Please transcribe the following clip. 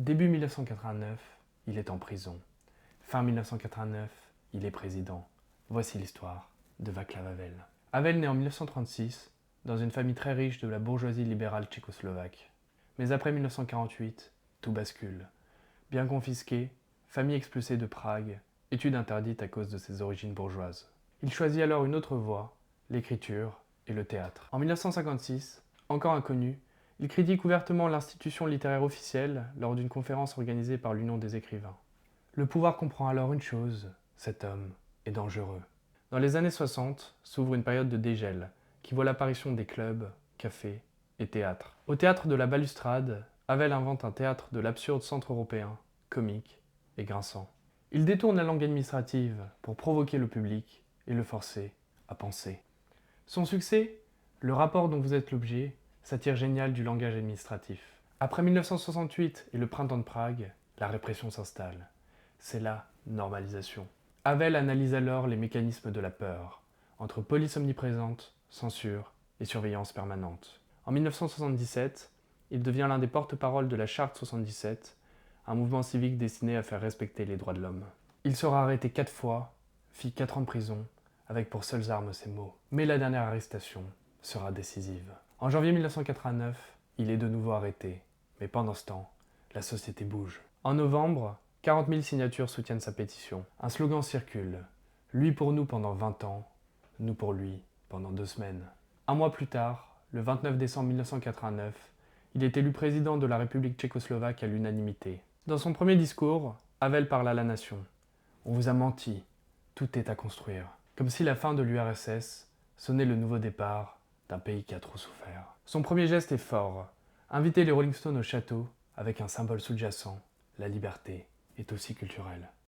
Début 1989, il est en prison. Fin 1989, il est président. Voici l'histoire de Václav Havel. Havel naît en 1936 dans une famille très riche de la bourgeoisie libérale tchécoslovaque. Mais après 1948, tout bascule. Bien confisqué, famille expulsée de Prague, études interdites à cause de ses origines bourgeoises. Il choisit alors une autre voie, l'écriture et le théâtre. En 1956, encore inconnu, il critique ouvertement l'institution littéraire officielle lors d'une conférence organisée par l'Union des écrivains. Le pouvoir comprend alors une chose, cet homme est dangereux. Dans les années 60 s'ouvre une période de dégel qui voit l'apparition des clubs, cafés et théâtres. Au théâtre de la Balustrade, Havel invente un théâtre de l'absurde centre-européen, comique et grinçant. Il détourne la langue administrative pour provoquer le public et le forcer à penser. Son succès, le rapport dont vous êtes l'objet, satire géniale du langage administratif. Après 1968 et le printemps de Prague, la répression s'installe. C'est la normalisation. Havel analyse alors les mécanismes de la peur, entre police omniprésente, censure et surveillance permanente. En 1977, il devient l'un des porte-parole de la Charte 77, un mouvement civique destiné à faire respecter les droits de l'homme. Il sera arrêté 4 fois, fit 4 ans de prison, avec pour seules armes ces mots. Mais la dernière arrestation sera décisive. En janvier 1989, il est de nouveau arrêté. Mais pendant ce temps, la société bouge. En novembre, 40 000 signatures soutiennent sa pétition. Un slogan circule. Lui pour nous pendant 20 ans, nous pour lui pendant 2 semaines. Un mois plus tard, le 29 décembre 1989, il est élu président de la République tchécoslovaque à l'unanimité. Dans son premier discours, Havel parle à la nation. On vous a menti, tout est à construire. Comme si la fin de l'URSS sonnait le nouveau départ d'un pays qui a trop souffert. Son premier geste est fort. Inviter les Rolling Stones au château avec un symbole sous-jacent, la liberté, est aussi culturelle.